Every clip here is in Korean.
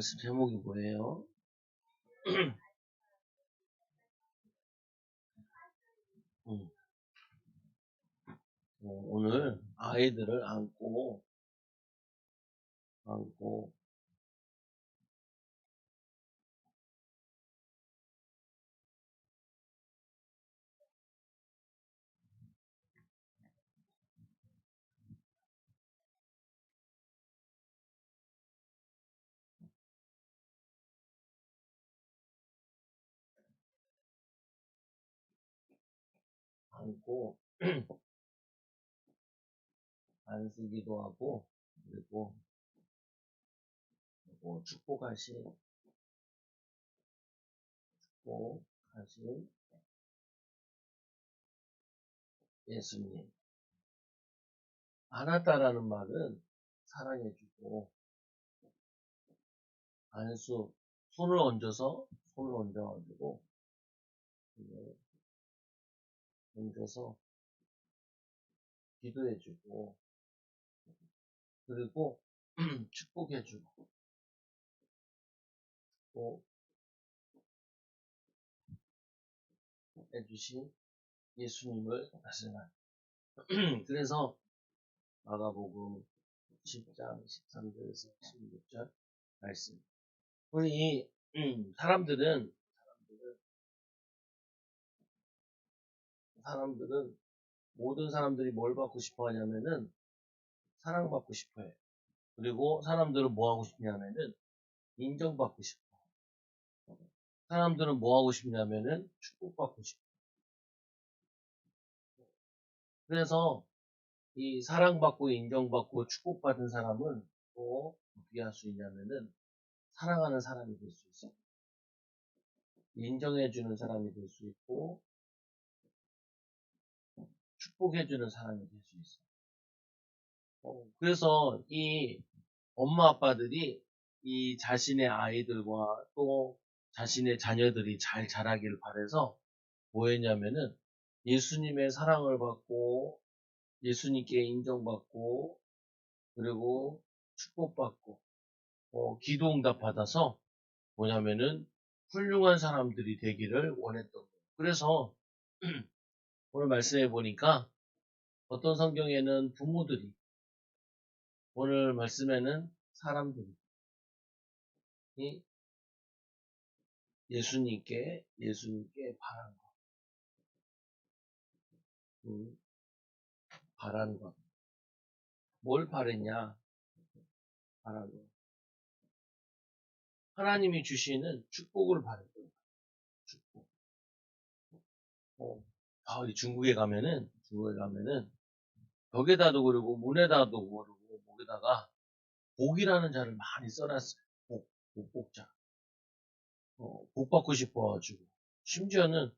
말씀 제목이 뭐예요? 음, 오늘 아이들을 안고, 안고, 안수기도 하고, 그리고 축복하신 예수님. 안았다라는 말은 사랑해주고, 안수, 손을 얹어가지고, 이제 얹어서 기도해주고, 그리고 축복해주고, 또 해주신 예수님을 나타나. 그래서 마가복음 10장 13절에서 16절 말씀. 우리 사람들은 모든 사람들이 뭘 받고 싶어 하냐면은 사랑받고 싶어 해. 그리고 사람들은 뭐 하고 싶냐면은 인정받고 싶어. 사람들은 뭐 하고 싶냐면은 축복받고 싶어. 그래서 이 사랑받고 인정받고 축복받은 사람은 또 어떻게 할 수 있냐면은 사랑하는 사람이 될 수 있어. 인정해주는 사람이 될 수 있고 축복해주는 사람이 될 수 있어. 그래서 이 엄마 아빠들이 이 자신의 아이들과 또 자신의 자녀들이 잘 자라길 바래서 뭐 했냐면은 예수님의 사랑을 받고 예수님께 인정받고 그리고 축복받고 기도 응답 받아서 뭐냐면은 훌륭한 사람들이 되기를 원했던 거예요. 그래서 오늘 말씀해 보니까 어떤 성경에는 부모들이 오늘 말씀에는 사람들이 예수님께 바란 것, 바란 것. 뭘 바랬냐? 바란 것. 하나님이 주시는 축복을 바랬던 거예요. 축복. 우리 중국에 가면은 벽에다도 그러고 문에다도 그러고 목에다가 복이라는 자를 많이 써놨어요. 복자. 복 받고 싶어가지고. 심지어는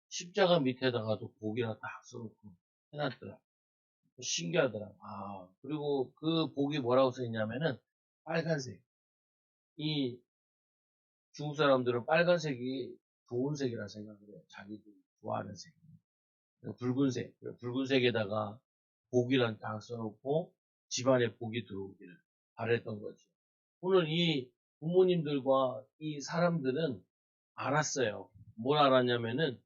십자가 밑에다가도 복이라 딱 써놓고 해놨더라. 신기하더라. 그리고 그 복이 뭐라고 써있냐면은 빨간색. 이 중국 사람들은 빨간색이 좋은 색이라 생각을 해요. 자기들이 좋아하는 색. 붉은색. 붉은색에다가 복이란 딱 써놓고 집안에 복이 들어오기를 바랬던 거죠. 오늘 이 부모님들과 이 사람들은 알았어요. 뭘 알았냐면은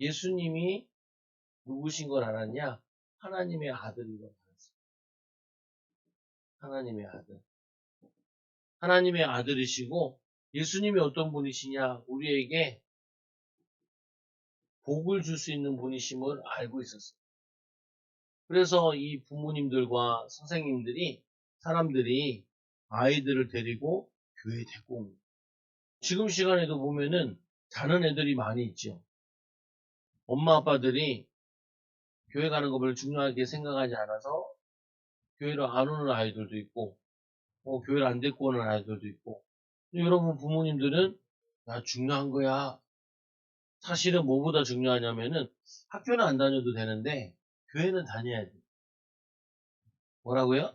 예수님이 누구신 걸 알았냐? 하나님의 아들인 걸 알았어요. 하나님의 아들. 하나님의 아들이시고 예수님이 어떤 분이시냐? 우리에게 복을 줄 수 있는 분이심을 알고 있었어요. 그래서 이 부모님들과 사람들이 아이들을 데리고 교회에 데리고 옵니다. 지금 시간에도 보면은 자는 애들이 많이 있죠. 엄마 아빠들이 교회 가는 거 별로 중요하게 생각하지 않아서 교회를 안 오는 아이들도 있고 교회를 안 데리고 오는 아이들도 있고 여러분 부모님들은 중요한 거야. 사실은 뭐보다 중요하냐면은 학교는 안 다녀도 되는데 교회는 다녀야 돼. 뭐라고요?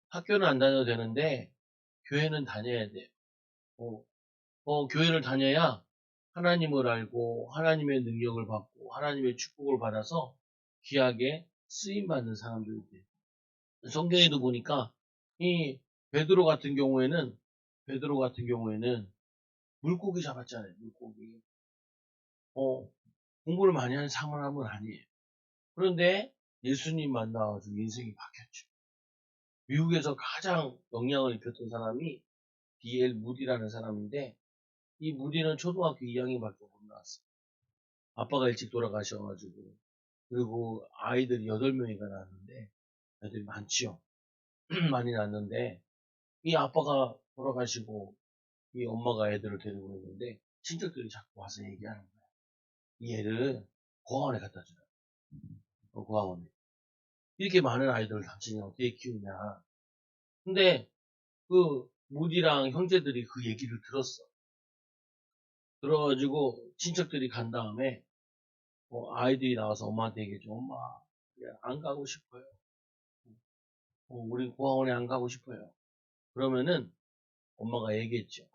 학교는 안 다녀도 되는데 교회는 다녀야 돼요. 교회를 다녀야 하나님을 알고 하나님의 능력을 받고 하나님의 축복을 받아서 귀하게 쓰임받는 사람들이 돼요. 성경에도 보니까 이 베드로 같은 경우에는 베드로 같은 경우에는 물고기 잡았잖아요. 물고기. 공부를 많이 하는 사람은 아니에요. 그런데 예수님 만나가지고 인생이 바뀌었죠. 미국에서 가장 영향을 입혔던 사람이 D.L. 무디라는 사람인데, 이 무디는 초등학교 2학년밖에 못 나왔어요. 아빠가 일찍 돌아가셔가지고, 그리고 아이들이 8명이가 낳았는데, 애들이 많지요. 많이 낳았는데, 이 아빠가 돌아가시고, 이 엄마가 애들을 데리고 있는데, 친척들이 자꾸 와서 얘기하는 거야. 이 애를 고아원에 갖다 주라. 고아원에. 이렇게 많은 아이들을 당신이 어떻게 키우냐. 근데, 그, 무디랑 형제들이 그 얘기를 들었어. 들어가지고, 친척들이 간 다음에, 아이들이 나와서 엄마한테 얘기해줘. 엄마, 안 가고 싶어요. 우리 고아원에 안 가고 싶어요. 그러면은 엄마가 얘기했죠.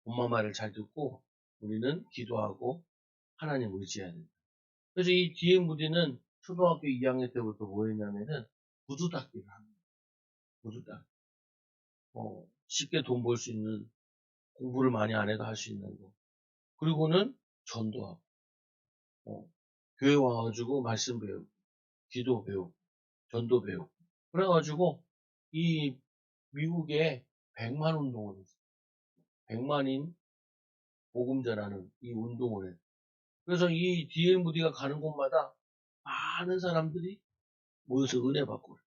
엄마 말을 잘 듣고 우리는 기도하고 하나님 의지해야 된다. 그래서 이 뒤에 무디는 초등학교 2학년 때부터 뭐 했냐면은 구두닦기를 하는 거예요. 구두닦기. 쉽게 돈 벌 수 있는, 공부를 많이 안 해도 할 수 있는 거. 그리고는 전도하고, 교회 와가지고 말씀 배우고, 기도 배우고, 전도 배우고. 그래가지고 이 미국에 100만 운동을 했어요. 100만인 복음자라는 이 운동을 해요. 그래서 이 D.L. 무디가 가는 곳마다 많은 사람들이 모여서 은혜 받고 그래요.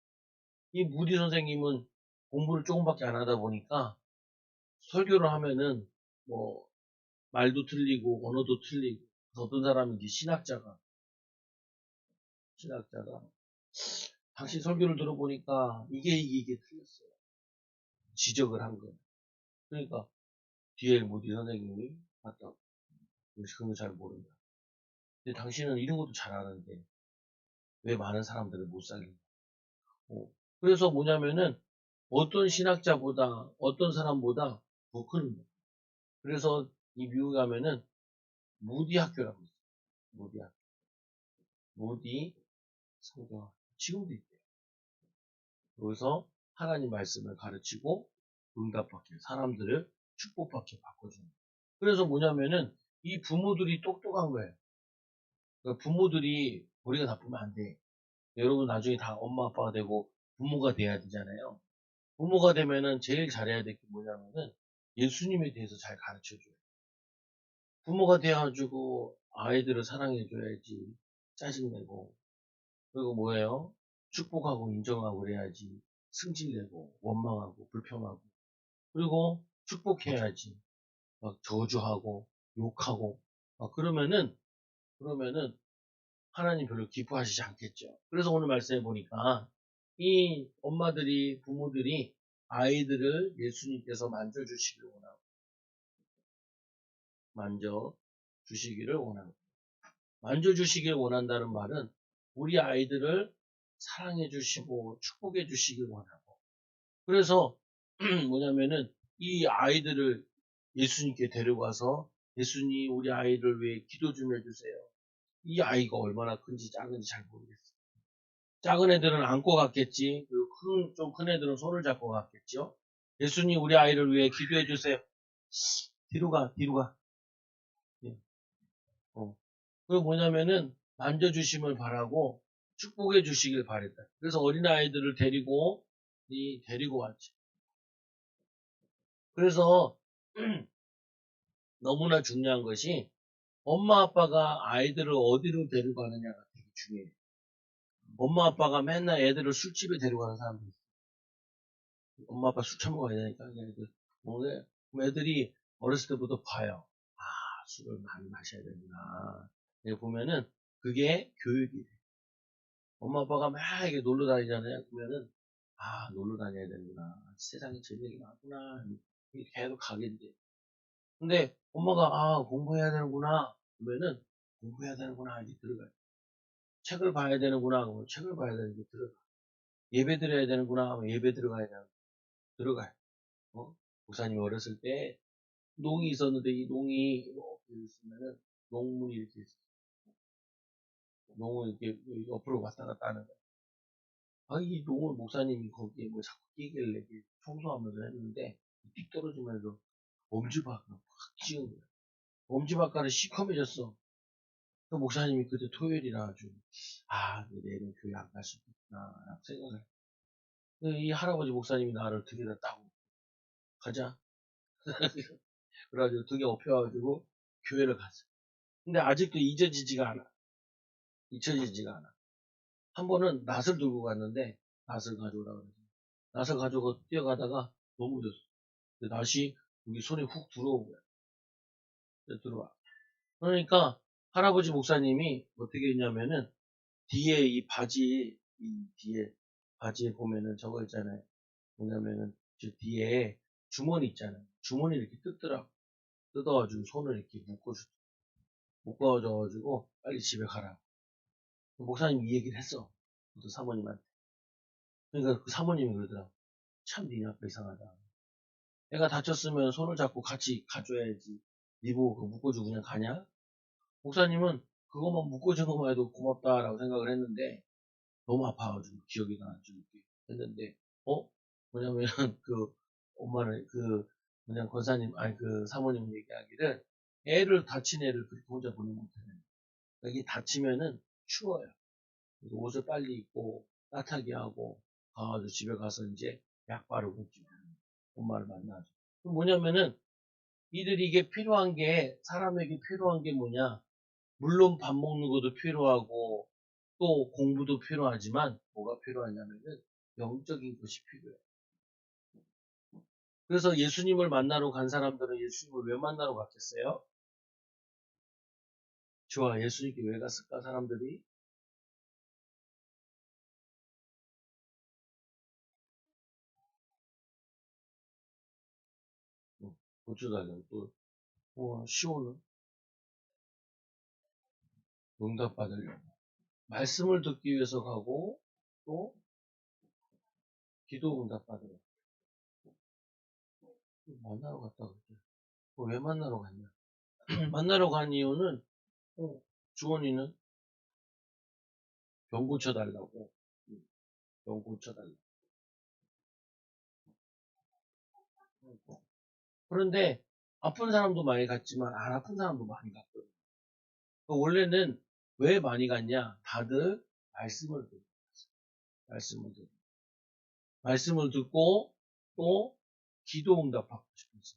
이 무디 선생님은 공부를 조금밖에 안 하다 보니까 설교를 하면은 뭐 말도 틀리고 언어도 틀리고, 어떤 사람은 이제 신학자가 당신 설교를 들어보니까 이게 틀렸어요. 지적을 한 거예요. 그러니까 D.L. 무디 선생님이 맞다. 그런 거 잘 모른다. 근데 당신은 이런 것도 잘 아는데 왜 많은 사람들을 못 살리냐. 그래서 뭐냐면은 어떤 신학자보다, 어떤 사람보다 더 크는 거예요. 그래서 이 미국 가면은 무디 학교라고 있어요. 무디 학교. 무디 성경학교. 지금도 있대요. 거기서 하나님 말씀을 가르치고 응답받게, 사람들을 축복받게 바꿔주는 거예요. 그래서 뭐냐면은 이 부모들이 똑똑한 거예요. 그러니까 부모들이 우리가 나쁘면 안 돼. 여러분 나중에 다 엄마 아빠가 되고 부모가 돼야 되잖아요. 부모가 되면은 제일 잘해야 될 게 뭐냐면은 예수님에 대해서 잘 가르쳐줘요. 부모가 돼가지고 아이들을 사랑해줘야지. 짜증내고. 그리고 뭐예요? 축복하고 인정하고 그래야지. 승질내고 원망하고 불평하고. 그리고 축복해야지. 막 저주하고 욕하고. 그러면은 하나님 별로 기뻐하시지 않겠죠. 그래서 오늘 말씀해 보니까 이 엄마들이, 부모들이 아이들을 예수님께서 만져주시기를 원하고, 만져주시길 원한다는 말은 우리 아이들을 사랑해 주시고 축복해 주시길 원하고, 그래서 뭐냐면은 이 아이들을 예수님께 데려가서 예수님 우리 아이를 위해 기도 좀 해주세요. 이 아이가 얼마나 큰지 작은지 잘 모르겠어요. 작은 애들은 안고 갔겠지. 그리고 좀 큰 애들은 손을 잡고 갔겠죠. 예수님 우리 아이를 위해 기도해 주세요. 뒤로 가. 예. 그리고 뭐냐면은 만져주심을 바라고 축복해 주시길 바랬다. 그래서 어린아이들을 데리고 왔지. 그래서 너무나 중요한 것이 엄마 아빠가 아이들을 어디로 데려가느냐가 되게 중요해요. 엄마 아빠가 맨날 애들을 술집에 데려가는 사람들 있어요. 엄마 아빠 술 처먹어야 되니까 애들. 그럼 애들이 어렸을 때부터 봐요. 아, 술을 많이 마셔야 되구나. 보면은 그게 교육이 돼. 엄마 아빠가 막 이렇게 놀러 다니잖아요. 그러면은 아, 놀러 다녀야 되는구나. 세상에 재밌는 게 많구나. 이렇게 계속 가게 돼. 근데 엄마가 아, 공부해야 되는구나. 그러면은 공부해야 되는구나. 이제 들어가요. 책을 봐야 되는구나. 그러면 책을 봐야 되는데 들어가. 예배 드려야 되는구나. 하면 예배 들어가요. 목사님이 어렸을 때 농이 있었는데 이 농이 이렇게 있으면은 농문이 이렇게 있어요. 농을 이렇게 옆으로 왔다 갔다 하는 거예요. 아, 이 농을 목사님이 거기에 뭐 자꾸 끼길래 청소하면서 했는데 띡 떨어지면서 엄지발가락 확 찍은 거야. 엄지발가락이 시커매졌어. 그 목사님이 그때 토요일이라 아주, 내일은 교회 안 갈 수 있겠구나, 라고 생각을. 이 할아버지 목사님이 나를 등에다 따고, 가자. 그래가지고 등에 업혀가지고 교회를 갔어. 근데 아직도 잊혀지지가 않아. 한 번은 낫을 들고 갔는데, 낫을 가져오라고 그래서. 낫을 가지고 뛰어가다가 넘어졌어. 근데 낫이 여기 손에 훅 들어온 거야. 들어와. 그러니까 할아버지 목사님이 어떻게 했냐면은 뒤에 뒤에 바지에 보면은 저거 있잖아요. 뭐냐면은 저 뒤에 주머니 있잖아요. 주머니 이렇게 뜯어가지고 손을 이렇게 묶어줘가지고 빨리 집에 가라. 목사님이 이 얘기를 했어. 그 사모님한테. 그러니까 그 사모님이 그러더라. 참 니네 아빠 이상하다. 애가 다쳤으면 손을 잡고 같이 가줘야지. 니 보고 그거 묶어주고 그냥 가냐? 목사님은 그것만 묶어준 것만 해도 고맙다라고 생각을 했는데 너무 아파가지고 기억이 나가지고 이렇게 했는데 뭐냐면은 그 엄마는 권사님 그 사모님 얘기하기를 다친 애를 그렇게 혼자 보내 못하는 여기 다치면은 추워요. 그래서 옷을 빨리 입고 따뜻하게 하고 가가지고 집에 가서 이제 약 바르고 엄마를 만나죠. 뭐냐면은 이들이 이게 필요한 게 사람에게 필요한 게 뭐냐? 물론 밥 먹는 것도 필요하고 또 공부도 필요하지만 뭐가 필요하냐면은 영적인 것이 필요해. 그래서 예수님을 만나러 간 사람들은 예수님을 왜 만나러 갔겠어요? 좋아, 예수님께 왜 갔을까 사람들이? 고쳐 달라고 또 시오는 응답 받으려고 말씀을 듣기 위해서 가고 또 기도 응답 받으려고 만나러 갔다 그랬죠. 왜 만나러 갔냐? 만나러 간 이유는 주원이는 병 고쳐달라고. 병 고쳐달라고. 그런데 아픈 사람도 많이 갔지만 안 아픈 사람도 많이 갔거든. 원래는 왜 많이 갔냐? 다들 말씀을 듣고 말씀을 듣고 말씀을 듣고 또 기도 응답하고 싶었어.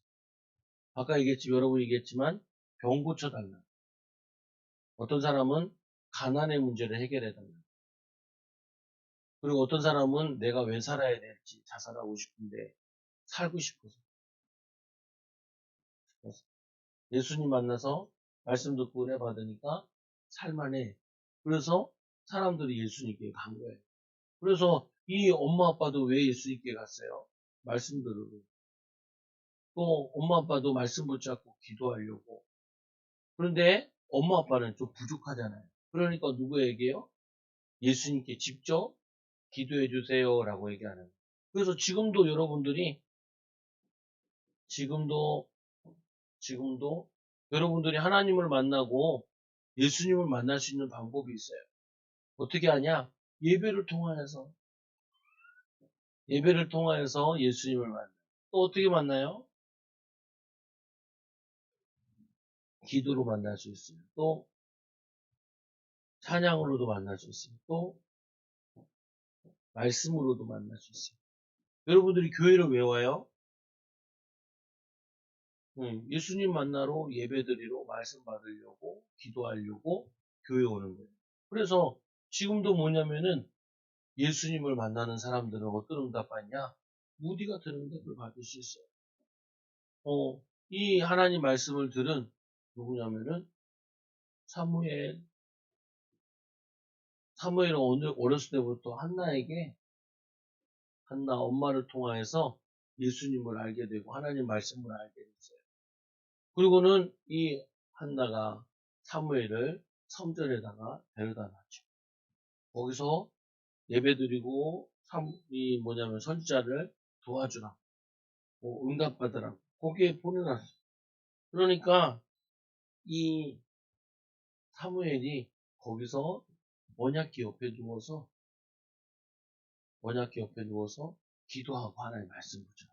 아까 여러분이 얘기했지만 병 고쳐달라. 어떤 사람은 가난의 문제를 해결해달라. 그리고 어떤 사람은 내가 왜 살아야 될지 자살하고 싶은데 살고 싶어서. 예수님 만나서 말씀 듣고 은혜 받으니까 살만해. 그래서 사람들이 예수님께 간 거예요. 그래서 이 엄마 아빠도 왜 예수님께 갔어요? 말씀 들으러. 또 엄마 아빠도 말씀 붙잡고 기도하려고. 그런데 엄마 아빠는 좀 부족하잖아요. 그러니까 누구에게요? 예수님께 직접 기도해 주세요라고 얘기하는 거예요. 그래서 지금도 여러분들이 하나님을 만나고 예수님을 만날 수 있는 방법이 있어요. 어떻게 하냐? 예배를 통하여서 예수님을 만나요. 또 어떻게 만나요? 기도로 만날 수 있어요. 또 찬양으로도 만날 수 있어요. 또 말씀으로도 만날 수 있어요. 여러분들이 교회를 왜 와요? 예수님 만나러 예배드리러 말씀 받으려고 기도하려고 교회 오는 거예요. 그래서 지금도 뭐냐면은 예수님을 만나는 사람들은 어떤 응답 받냐? 무디 같은 응답을 받을 수 있어요. 이 하나님 말씀을 들은 누구냐면은 사무엘. 사무엘은 어렸을 때부터 한나 엄마를 통하여서 예수님을 알게 되고 하나님 말씀을 알게 됐어요. 그리고는 이 한나가 사무엘을 성전에다가 데려다 놨죠. 거기서 예배드리고 선지자를 도와주라. 응답받으라. 거기에 보내놨어요. 그러니까 이 사무엘이 거기서 언약궤 옆에 누워서 기도하고 하나님 말씀 보죠.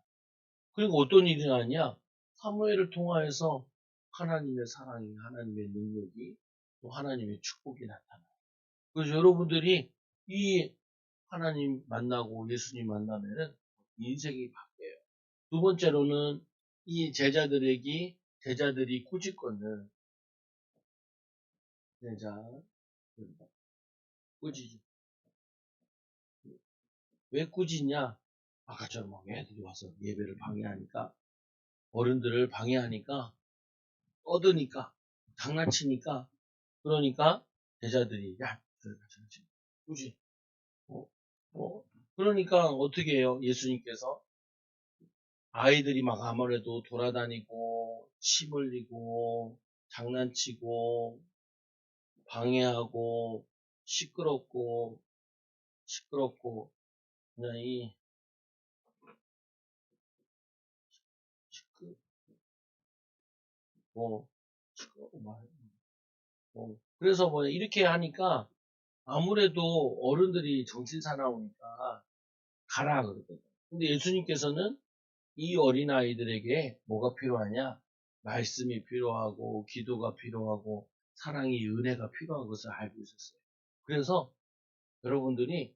그리고 어떤 일이 나냐? 사무엘을 통하여서 하나님의 사랑이, 하나님의 능력이, 또 하나님의 축복이 나타나요. 그래서 여러분들이 이 하나님 만나고 예수님 만나면은 인생이 바뀌어요. 두 번째로는 이 제자들이 꾸짖거든. 꾸짖죠. 왜 꾸짖냐? 아까처럼 막 애들이 와서 예배를 방해하니까, 어른들을 방해하니까, 떠드니까, 장난치니까, 그러니까 제자들이, 야, 꾸짖. 어? 그러니까 어떻게 해요? 예수님께서 아이들이 막 아무래도 돌아다니고, 침 흘리고, 장난치고, 방해하고, 시끄럽고, 그냥 시끄, 뭐, 시끄럽고 말. 그래서 뭐 이렇게 하니까 아무래도 어른들이 정신 사나우니까 가라 그러거든. 근데 예수님께서는 이 어린아이들에게 뭐가 필요하냐? 말씀이 필요하고, 기도가 필요하고, 사랑이, 은혜가 필요한 것을 알고 있었어요. 그래서 여러분들이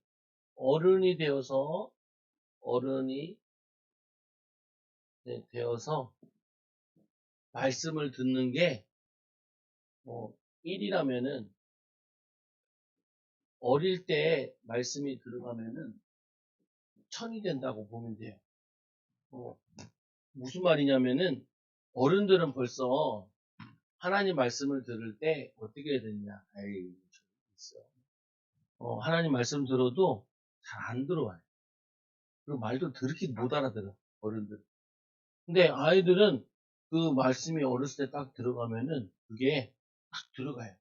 어른이 되어서, 어른이 되어서 말씀을 듣는 게, 일이라면은, 어릴 때 말씀이 들어가면은 천이 된다고 보면 돼요. 무슨 말이냐면은, 어른들은 벌써 하나님 말씀을 들을 때 어떻게 해야 되냐? 에이, 있어. 하나님 말씀 들어도 잘 안 들어와요. 그리고 말도 더럽게 못 알아들어, 어른들. 근데 아이들은 그 말씀이 어렸을 때 딱 들어가면은 그게 딱 들어가요.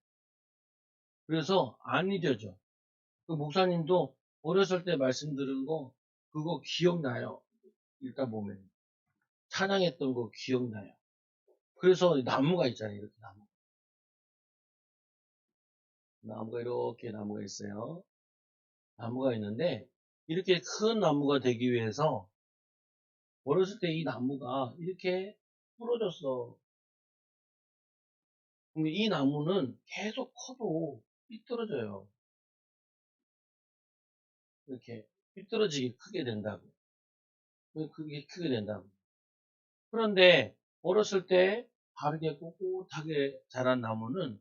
그래서 안 잊어져. 그 목사님도 어렸을 때 말씀 들은 거, 그거 기억나요. 읽다 보면. 찬양했던 거 기억나요. 그래서 나무가 있잖아요, 이렇게 나무. 이렇게 나무가 있어요. 나무가 있는데, 이렇게 큰 나무가 되기 위해서 어렸을 때 이 나무가 이렇게 부러졌어. 근데 이 나무는 계속 커도 삐뚤어져요. 이렇게 삐뚤어지게 크게 된다고. 그게 크게 된다고. 그런데 어렸을 때 바르게 꼿꼿하게 자란 나무는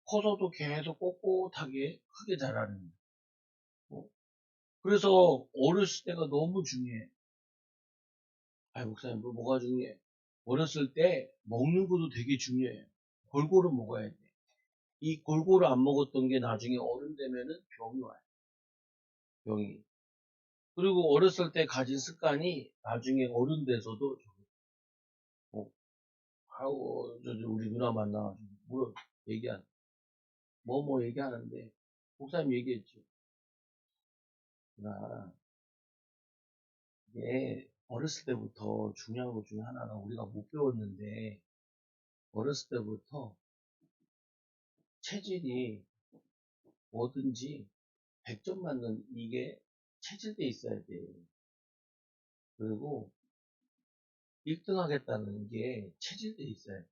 커서도 계속 꼿꼿하게 크게 자라는 거예요. 그래서 어렸을 때가 너무 중요해. 아이, 목사님, 뭐가 중요해? 어렸을 때 먹는 것도 되게 중요해요. 골고루 먹어야 돼. 이 골고루 안 먹었던 게 나중에 어른 되면은 병이 와요. 병이. 그리고 어렸을 때 가진 습관이 나중에 어른 돼서도, 어, 아우, 우리 누나 만나가지고, 얘기하는데, 목사님 얘기했죠. 나, 이게, 어렸을 때부터 중요한 것 중에 하나가 우리가 못 배웠는데, 어렸을 때부터 체질이 뭐든지 100점 맞는 이게 체질돼 있어야 돼. 그리고 1등 하겠다는 게 체질돼 있어야 돼.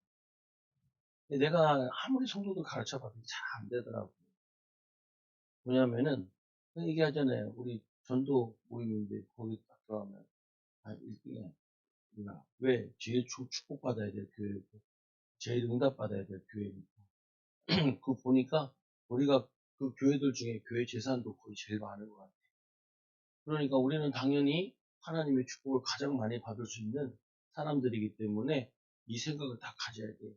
근데 내가 아무리 성도들 가르쳐봐도 잘 안 되더라고. 뭐냐면은, 얘기하잖아요. 우리 전도 모임인데, 거기 딱 들어가면, 1등이야. 왜? 제일 축복받아야 될 교회고, 제일 응답받아야 될 교회니까. 그거 보니까, 우리가 그 교회들 중에 교회 재산도 거의 제일 많은 것 같아. 그러니까 우리는 당연히 하나님의 축복을 가장 많이 받을 수 있는 사람들이기 때문에 이 생각을 다 가져야 돼요.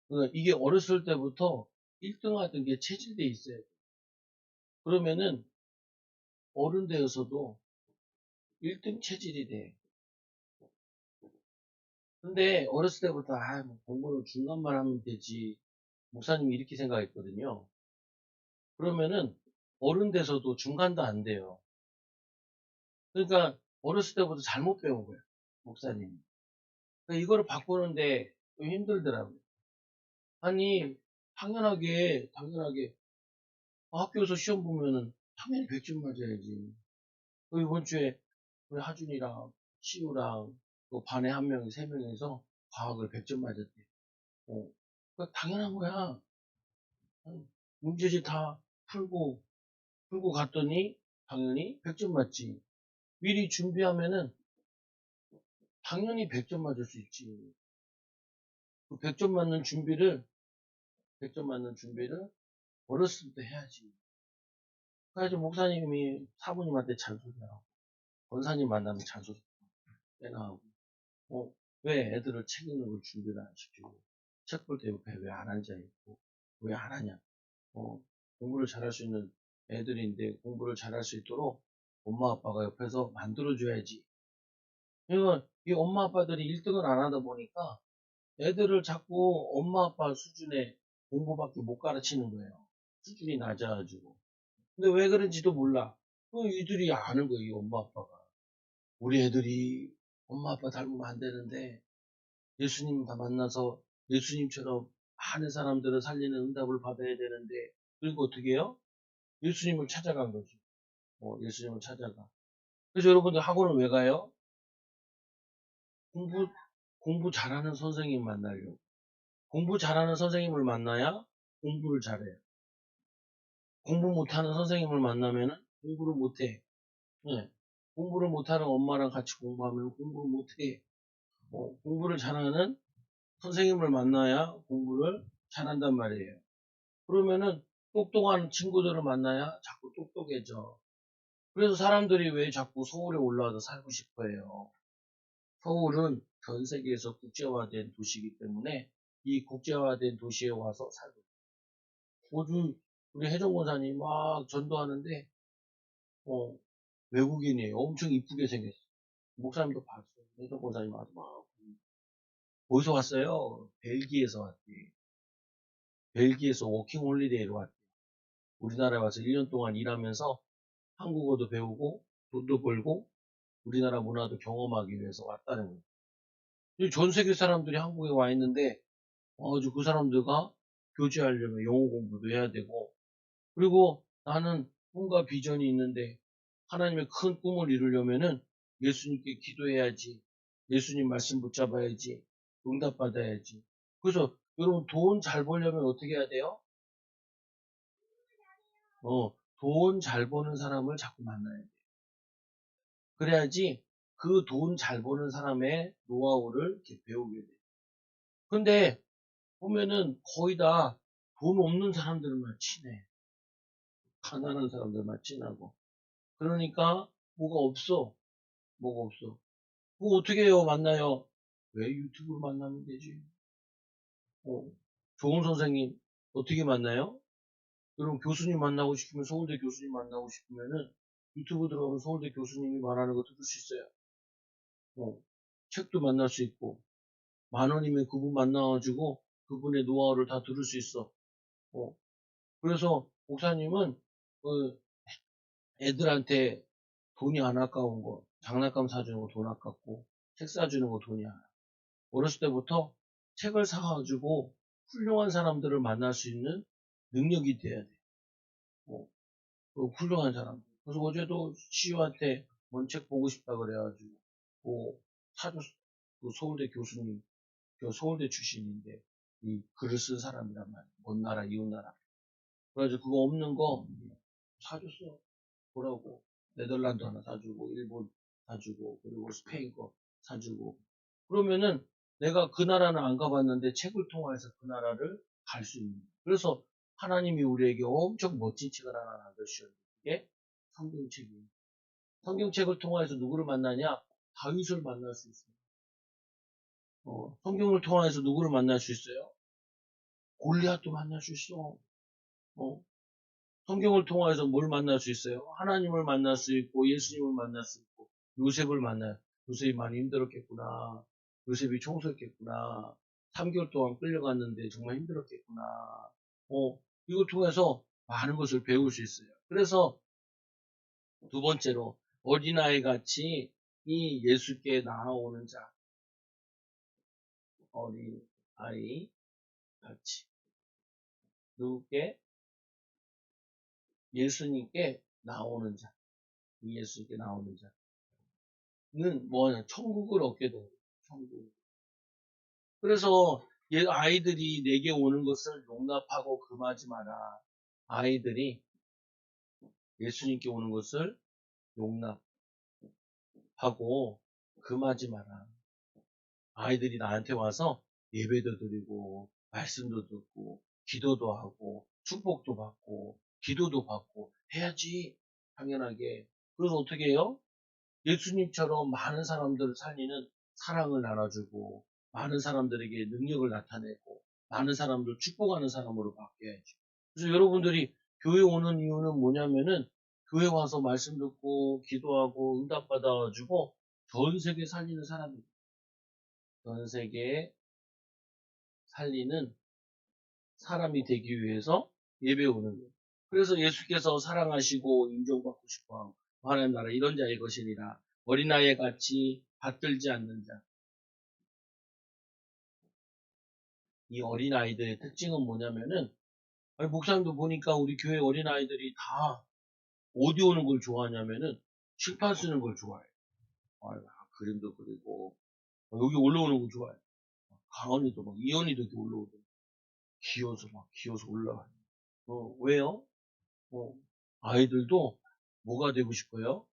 그러니까 이게 어렸을 때부터 1등 하던 게 체질돼 있어야 돼. 그러면은 어른 되어서도 1등 체질이 돼. 근데 어렸을 때부터 뭐 공부는 중간만 하면 되지. 목사님이 이렇게 생각했거든요. 그러면은 어른 돼서도 중간도 안 돼요. 그러니까 어렸을 때부터 잘못 배운 거예요. 목사님이. 그러니까 이거를 바꾸는데 좀 힘들더라고요. 아니, 당연하게 학교에서 시험 보면은 당연히 100점 맞아야지. 이번 주에 우리 하준이랑 시우랑 또 반에 한 명이 3명이서 과학을 100점 맞았대. 당연한 거야. 문제집 다 풀고 갔더니 당연히 100점 맞지. 미리 준비하면은 당연히 100점 맞을 수 있지. 그 100점 맞는 준비를 어렸을 때 해야지. 그래가지고 목사님이 사부님한테 잔소리하고, 권사님 만나면 잔소리 꽤나 하고, 왜 애들을 책 읽는 걸 준비를 안 시키고, 책 볼 때 옆에 왜 안 앉아있고, 왜 안 하냐. 공부를 잘할 수 있는 애들인데 공부를 잘할 수 있도록 엄마 아빠가 옆에서 만들어줘야지. 그러니까 이 엄마 아빠들이 1등을 안 하다 보니까 애들을 자꾸 엄마 아빠 수준의 공부밖에 못 가르치는 거예요. 수준이 낮아가지고. 근데 왜 그런지도 몰라. 이들이 아는 거예요, 이 엄마 아빠가. 우리 애들이 엄마 아빠 닮으면 안 되는데 예수님 다 만나서 예수님처럼 많은 사람들을 살리는 응답을 받아야 되는데, 그리고 어떻게 해요? 예수님을 찾아간 거죠. 예수님을 찾아가. 그래서 여러분들 학원을 왜 가요? 공부 잘하는 선생님 만나려고. 공부 잘하는 선생님을 만나야 공부를 잘해요. 공부 못하는 선생님을 만나면 공부를 못해. 네. 공부를 못하는 엄마랑 같이 공부하면 공부를 못해. 공부를 잘하는 선생님을 만나야 공부를 잘한단 말이에요. 그러면은 똑똑한 친구들을 만나야 자꾸 똑똑해져. 그래서 사람들이 왜 자꾸 서울에 올라와서 살고 싶어 해요. 서울은 전 세계에서 국제화된 도시이기 때문에 이 국제화된 도시에 와서 살고 있어요. 호주 우리 혜정고사님이 막 전도하는데 외국인이에요. 엄청 이쁘게 생겼어요. 목사님도 봤어요. 혜정고사님 아주 막 어디서 왔어요? 벨기에에서 왔대. 벨기에에서 워킹 홀리데이로 왔대. 우리나라에 와서 1년 동안 일하면서 한국어도 배우고 돈도 벌고 우리나라 문화도 경험하기 위해서 왔다는 거예요. 전 세계 사람들이 한국에 와 있는데 아주 그 사람들과 교제하려면 영어 공부도 해야 되고, 그리고 나는 꿈과 비전이 있는데 하나님의 큰 꿈을 이루려면은 예수님께 기도해야지, 예수님 말씀 붙잡아야지, 응답받아야지. 그래서 여러분 돈 잘 벌려면 어떻게 해야 돼요? 돈 잘 버는 사람을 자꾸 만나야 돼요. 그래야지 그 돈 잘 버는 사람의 노하우를 이렇게 배우게 돼요. 근데 보면은 거의 다 돈 없는 사람들만 친해. 가난한 사람들만 친하고. 그러니까 뭐가 없어. 뭐가 없어. 그거 어떻게 해요? 만나요? 왜 유튜브로 만나면 되지? 좋은 선생님 어떻게 만나요? 여러분 교수님 만나고 싶으면 서울대 교수님 만나고 싶으면은 유튜브 들어가면 서울대 교수님이 말하는 거 들을 수 있어요. 책도 만날 수 있고 10,000원이면 그분 만나가지고 그분의 노하우를 다 들을 수 있어. 그래서 목사님은 애들한테 돈이 안 아까운 거, 장난감 사주는 거 돈 아깝고 책 사주는 거 돈이 안 아까워. 어렸을 때부터 책을 사가지고 훌륭한 사람들을 만날 수 있는 능력이 돼야 돼. 훌륭한 사람들. 그래서 어제도 시우한테 뭔 책 보고 싶다 그래가지고 사줬어. 그 서울대 교수님, 그 서울대 출신인데 이 글을 쓴 사람이란 말이야. 먼 나라, 이웃 나라. 그래가지고 그거 없는 거 사줬어. 보라고. 네덜란드 하나 사주고, 일본 사주고, 그리고 스페인 거 사주고. 그러면은 내가 그 나라는 안 가봤는데 책을 통해서 그 나라를 갈 수 있는 거야. 그래서 하나님이 우리에게 엄청 멋진 책을 하나 남겨주셨는데 그게 성경책이에요. 성경책을 통해서 누구를 만나냐? 다윗을 만날 수 있어요. 성경을 통해서 누구를 만날 수 있어요? 골리앗도 만날 수 있어. 어, 성경을 통해서 뭘 만날 수 있어요? 하나님을 만날 수 있고 예수님을 만날 수 있고 요셉을 만나요. 요셉이 많이 힘들었겠구나. 요셉이 총수였겠구나. 3개월 동안 끌려갔는데 정말 힘들었겠구나. 이걸 통해서 많은 것을 배울 수 있어요. 그래서 두 번째로 어린아이 같이 이 예수께 나아오는 자. 어린아이 같이 누구께? 예수님께 나오는 자. 이 예수님께 나오는 자. 뭐냐, 천국을 얻게 돼요. 천국. 그래서 아이들이 내게 오는 것을 용납하고 금하지 마라. 아이들이 예수님께 오는 것을 용납하고 금하지 마라. 아이들이 나한테 와서 예배도 드리고 말씀도 듣고 기도도 하고 축복도 받고 기도도 받고 해야지. 당연하게. 그래서 어떻게 해요? 예수님처럼 많은 사람들을 살리는 사랑을 나눠주고 많은 사람들에게 능력을 나타내고 많은 사람들 축복하는 사람으로 바뀌어야지. 그래서 여러분들이 교회 오는 이유는 뭐냐면은 교회 와서 말씀 듣고 기도하고 응답 받아가지고 전 세계 살리는 사람이에요. 전 세계에 살리는 사람이 되기 위해서 예배 오는 거예요. 그래서 예수께서 사랑하시고 인정받고 싶어 하나님 나라 이런 자의 것이니라. 어린아이에 같이 받들지 않는 자. 이 어린아이들의 특징은 뭐냐면은 목사님도 보니까 우리 교회 어린아이들이 다 어디 오는 걸 좋아하냐면은 칠판 쓰는 걸 좋아해요. 그림도 그리고 여기 올라오는 거 좋아해요. 강원이도 막 이현이도 이렇게 올라오고 기어서 올라가요. 왜요? 아이들도 뭐가 되고 싶어요?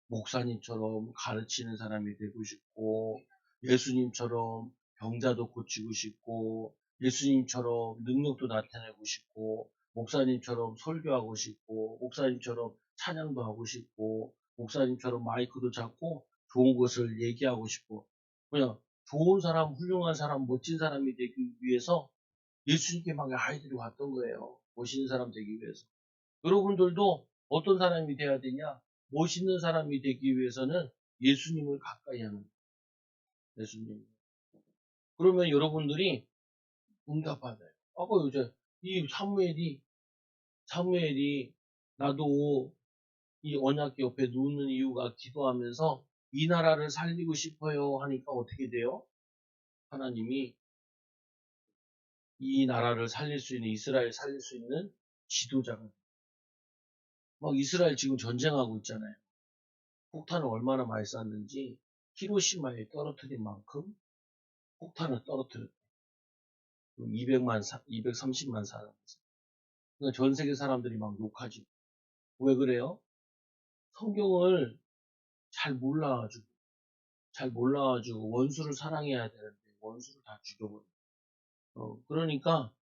목사님처럼 가르치는 사람이 되고 싶고, 예수님처럼 병자도 고치고 싶고, 예수님처럼 능력도 나타내고 싶고, 목사님처럼 설교하고 싶고, 목사님처럼 찬양도 하고 싶고, 목사님처럼 마이크도 잡고 좋은 것을 얘기하고 싶고, 그냥 좋은 사람, 훌륭한 사람, 멋진 사람이 되기 위해서 예수님께 막 아이들이 왔던 거예요. 멋있는 사람 되기 위해서. 여러분들도 어떤 사람이 돼야 되냐? 멋있는 사람이 되기 위해서는 예수님을 가까이 하는 거예요. 예수님. 그러면 여러분들이 응답받아요. 아까 이제 이 사무엘이 나도 이 언약 옆에 누우는 이유가 기도하면서 이 나라를 살리고 싶어요 하니까 어떻게 돼요? 하나님이 이 나라를 살릴 수 있는, 이스라엘 살릴 수 있는 지도자가 돼요. 막 이스라엘 지금 전쟁하고 있잖아요. 폭탄을 얼마나 많이 쐈는지 히로시마에 떨어뜨린 만큼 폭탄을 떨어뜨렸대. 230만 사람. 그러니까 전 세계 사람들이 막 욕하지. 왜 그래요? 성경을 잘 몰라가지고 원수를 사랑해야 되는데 원수를 다 죽여버려. 그러니까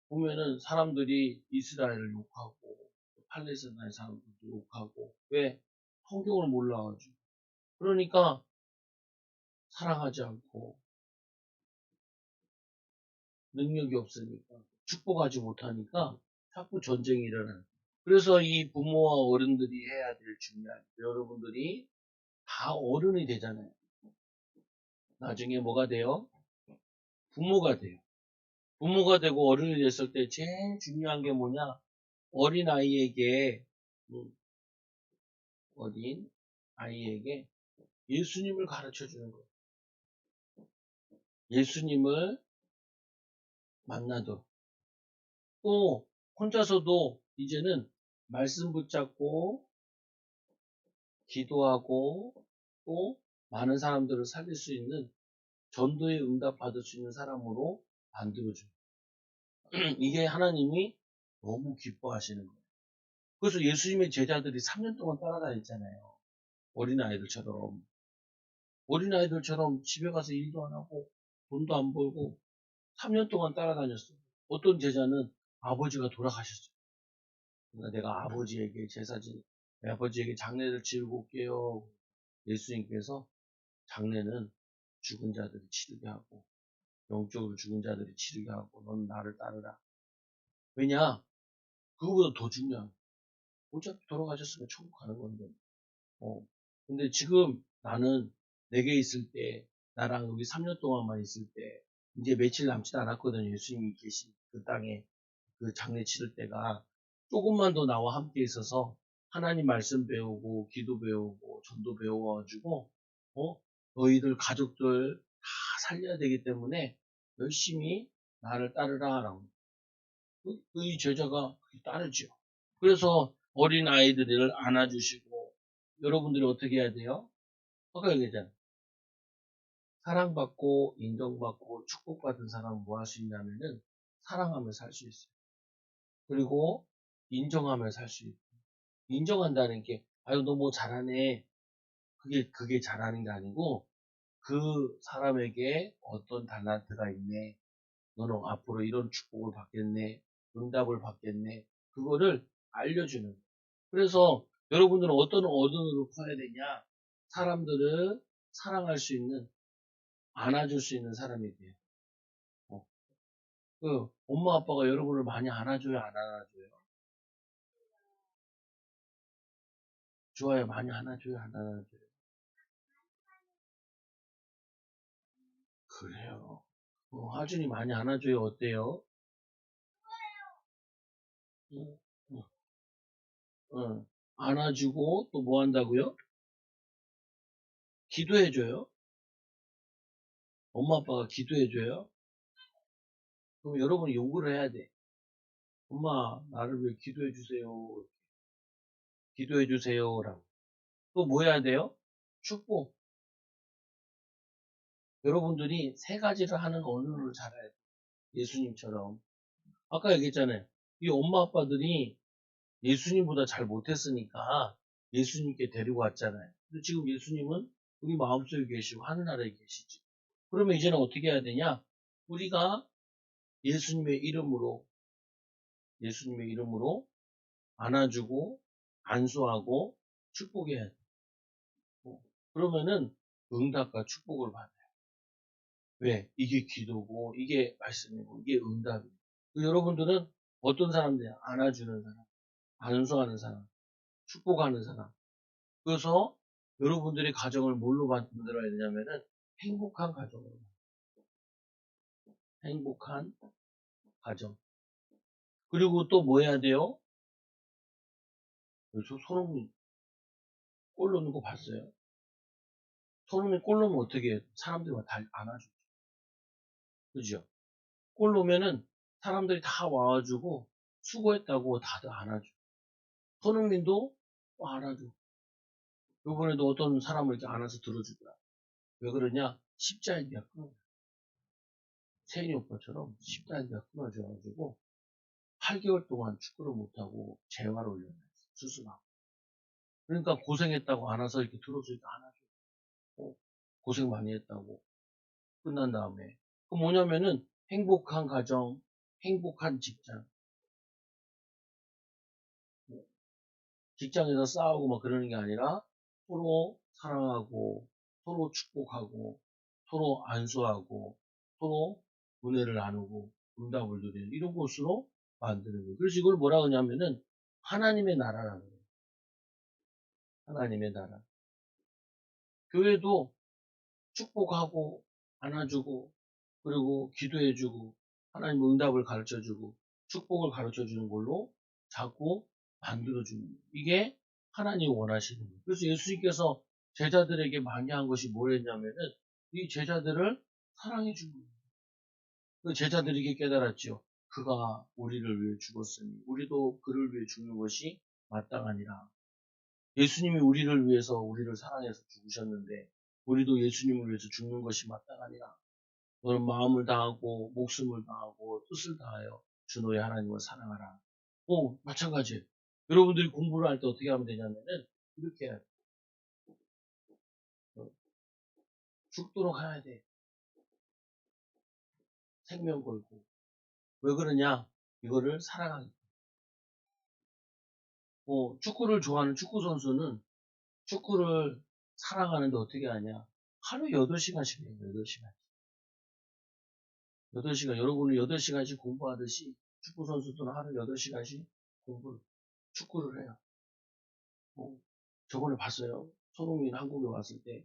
보면은 사람들이 이스라엘을 욕하고 팔레스타인 사람들도 욕하고 왜? 성경을 몰라가지고. 그러니까 사랑하지 않고 능력이 없으니까 축복하지 못하니까 자꾸 전쟁이 일어나요. 그래서 이 부모와 어른들이 해야 될 중요한 여러분들이 다 어른이 되잖아요. 나중에 뭐가 돼요? 부모가 돼요. 부모가 되고 어른이 됐을 때 제일 중요한 게 뭐냐? 어린 아이에게 어린 아이에게 예수님을 가르쳐 주는 거예요. 예수님을 만나도 또 혼자서도 이제는 말씀 붙잡고 기도하고 또 많은 사람들을 살릴 수 있는 전도에 응답받을 수 있는 사람으로 만들어줘요. 이게 하나님이 너무 기뻐하시는 거예요. 그래서 예수님의 제자들이 3년 동안 따라다녔잖아요. 어린아이들처럼. 어린아이들처럼 집에 가서 일도 안 하고 돈도 안 벌고 3년 동안 따라다녔어요. 어떤 제자는 아버지가 돌아가셨어요. 그러니까 내가 아버지에게 장례를 치르고 올게요. 예수님께서 장례는 죽은 자들이 치르게 하고 영적으로 죽은 자들이 치르게 하고 너는 나를 따르라. 왜냐? 그거보다 더 중요한 거야. 어차피 돌아가셨으면 천국 가는 건데. 근데 지금 나는 내게 있을 때 나랑 여기 3년 동안만 있을 때 이제 며칠 남지도 않았거든요. 예수님이 계신 그 땅에 그 장례 치를 때가 조금만 더 나와 함께 있어서 하나님 말씀 배우고 기도 배우고 전도 배워가지고 너희들 가족들 다 살려야 되기 때문에 열심히 나를 따르라라고. 이 제자가 따르죠. 그래서 어린 아이들을 안아주시고 여러분들이 어떻게 해야 돼요? 아까 얘기했잖아요. 사랑받고 인정받고 축복받은 사람은 뭐 할 수 있냐면은 사랑하며 살 수 있어요. 그리고 인정하며 살 수 있고 인정한다는 게 아유 너 뭐 잘하네 그게 잘하는 게 아니고 그 사람에게 어떤 달란트가 있네 너는 앞으로 이런 축복을 받겠네 응답을 받겠네 그거를 알려주는 그래서 여러분들은 어떤 어른으로 커야 되냐 사람들을 사랑할 수 있는 안아줄 수 있는 사람이 돼요. 엄마 아빠가 여러분을 많이 안아줘요, 안 안아줘요? 좋아요, 많이 안아줘요, 안 안아줘요? 그래요. 하준이 많이 안아줘요, 어때요? 응, 응, 응. 안아주고 또 뭐 한다고요? 기도해줘요? 엄마 아빠가 기도해줘요? 그럼 여러분이 요구를 해야 돼. 엄마, 나를 위해 기도해주세요. 기도해주세요라고. 또 뭐 해야 돼요? 축복. 여러분들이 세 가지를 하는 언어를 잘해야 돼. 예수님처럼. 아까 얘기했잖아요. 이 엄마 아빠들이 예수님보다 잘 못했으니까 예수님께 데리고 왔잖아요. 근데 지금 예수님은 우리 마음속에 계시고 하늘나라에 계시지. 그러면 이제는 어떻게 해야 되냐? 우리가 예수님의 이름으로 예수님의 이름으로 안아주고 안수하고 축복해야 돼. 그러면은 응답과 축복을 받아요. 왜? 이게 기도고 이게 말씀이고 이게 응답이에요. 여러분들은 어떤 사람들이야? 안아주는 사람, 안수하는 사람, 축복하는 사람. 그래서 여러분들이 가정을 뭘로 만들어야 되냐면은 행복한 가정으로. 행복한 가정. 그리고 또 뭐 해야 돼요? 저 손흥민 골 넣는 거 봤어요? 손흥민 골 넣으면 어떻게 해요? 사람들이 다 안아주죠. 그죠? 골 넣으면은 사람들이 다 와가지고 수고했다고 다들 안아줘. 손흥민도 또 안아줘. 요번에도 어떤 사람을 이렇게 안아서 들어주더라. 왜 그러냐? 십자인대가 끊어. 세인이 오빠처럼 십자인대가 끊어져가지고 8개월 동안 축구를 못하고 재활을 올려놨어. 수술하고. 그러니까 고생했다고 안아서 이렇게 들어주니까 안아줘. 고생 많이 했다고. 끝난 다음에. 그 뭐냐면은 행복한 가정, 행복한 직장. 직장에서 싸우고 막 그러는 게 아니라 서로 사랑하고 서로 축복하고 서로 안수하고 서로 은혜를 나누고 응답을 누리는 이런 곳으로 만드는 거예요. 그래서 이걸 뭐라 그러냐면은 하나님의 나라라는 거예요. 하나님의 나라. 교회도 축복하고 안아주고 그리고 기도해주고 하나님 응답을 가르쳐주고 축복을 가르쳐주는 걸로 자꾸 만들어주는 거예요. 이게 하나님이 원하시는 거예요. 그래서 예수님께서 제자들에게 많이 한 것이 뭐였냐면은 이 제자들을 사랑해 주는 거예요. 그 제자들에게 깨달았죠. 그가 우리를 위해 죽었으니 우리도 그를 위해 죽는 것이 마땅하니라. 예수님이 우리를 위해서 우리를 사랑해서 죽으셨는데 우리도 예수님을 위해서 죽는 것이 마땅하니라. 너는 마음을 다하고 목숨을 다하고 뜻을 다하여 주 너의 하나님을 사랑하라. 마찬가지예요. 여러분들이 공부를 할 때 어떻게 하면 되냐면은 이렇게 해야 돼. 죽도록 해야 돼. 생명 걸고. 왜 그러냐? 이거를 사랑하기. 축구를 좋아하는 축구 선수는 축구를 사랑하는데 어떻게 하냐? 하루 8시간씩 해요. 8시간. 8시간. 여러분은 8시간씩 공부하듯이 축구 선수들은 하루 8시간씩 축구를 해요. 저번에 봤어요. 손흥민 한국에 왔을 때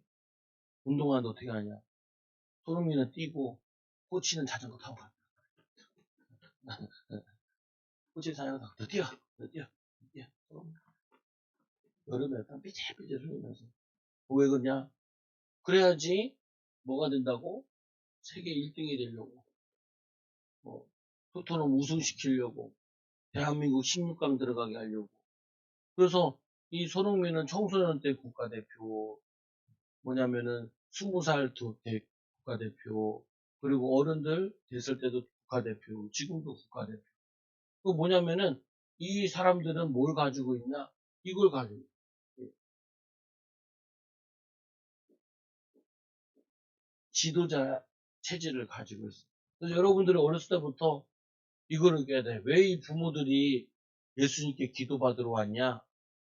운동하는데 어떻게 하냐? 손흥민은 뛰고 코치는 자전거 타고 가. 코치 자전거 타고 더 뛰어, 더 뛰어, 더 뛰어. 여름에 땀 삐질삐질 흘리면서 왜 그러냐? 그래야지 뭐가 된다고? 세계 1등이 되려고 토트넘 우승시키려고 대한민국 16강 들어가게 하려고 그래서 이 손흥민은 청소년 때 국가대표, 뭐냐면은 20살 때 국가대표, 그리고 어른들 됐을 때도 국가대표, 지금도 국가대표. 그 뭐냐면은 이 사람들은 뭘 가지고 있냐? 이걸 가지고 있어요. 지도자 체질을 가지고 있어요. 그래서 여러분들이 어렸을 때부터 이거를 깨야 돼. 왜 이 부모들이 예수님께 기도받으러 왔냐?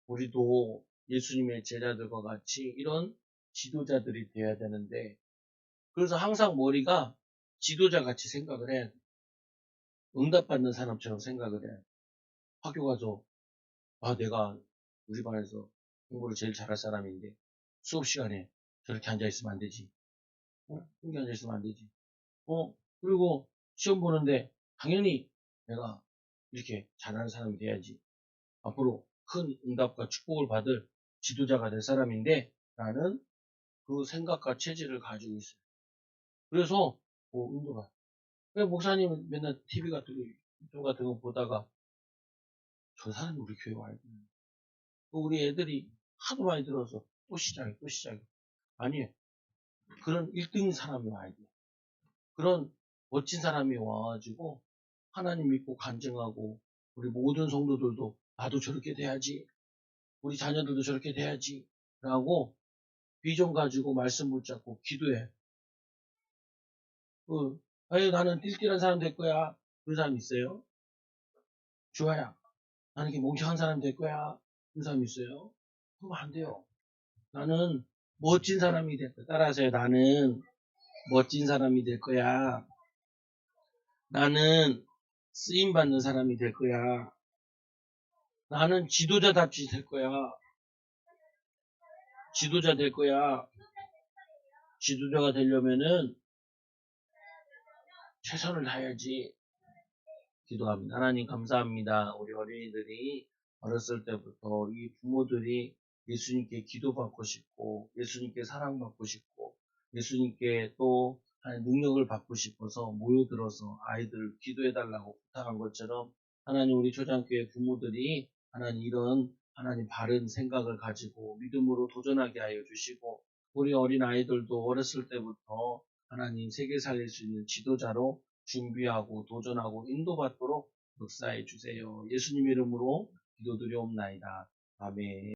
우리도 예수님의 제자들과 같이 이런 지도자들이 되어야 되는데, 그래서 항상 머리가 지도자 같이 생각을 해야 돼. 응답받는 사람처럼 생각을 해. 학교 가서, 아, 내가 우리 반에서 공부를 제일 잘할 사람인데, 수업 시간에 저렇게 앉아있으면 안 되지. 여기 앉아있으면 안 되지. 그리고 시험 보는데, 당연히 내가 이렇게 잘하는 사람이 돼야지. 앞으로 큰 응답과 축복을 받을 지도자가 될 사람인데, 나는 그 생각과 체질을 가지고 있어요. 그래서, 운동가. 목사님 맨날 TV 같은 거, 유튜브 같은 거 보다가, 저 사람이 우리 교회 와야 돼. 우리 애들이 하도 많이 들어서 또 시작해, 또 시작해. 아니, 그런 1등 사람이 와야 돼. 그런 멋진 사람이 와가지고 하나님 믿고 간증하고 우리 모든 성도들도 나도 저렇게 돼야지. 우리 자녀들도 저렇게 돼야지. 라고 비전 가지고 말씀 붙잡고 기도해. 아유, 나는 띨띨한 사람 될 거야. 그런 사람 있어요? 좋아요. 나는 이렇게 멍청한 사람 될 거야. 그런 사람 있어요? 그러면 안 돼요. 나는 멋진 사람이 될 거야. 따라하세요. 나는 멋진 사람이 될 거야. 나는 쓰임받는 사람이 될 거야. 나는 지도자답지 될 거야. 지도자 될 거야. 지도자가 되려면은 최선을 다해야지. 기도합니다. 하나님 감사합니다. 우리 어린이들이 어렸을 때부터 이 부모들이 예수님께 기도받고 싶고 예수님께 사랑받고 싶고 예수님께 또 능력을 받고 싶어서 모여들어서 아이들 기도해달라고 부탁한 것처럼 하나님 우리 초장교회 부모들이 하나님 이런 하나님 바른 생각을 가지고 믿음으로 도전하게 하여 주시고 우리 어린 아이들도 어렸을 때부터 하나님 세계 살릴 수 있는 지도자로 준비하고 도전하고 인도받도록 역사해 주세요. 예수님 이름으로 기도드리옵나이다. 아멘.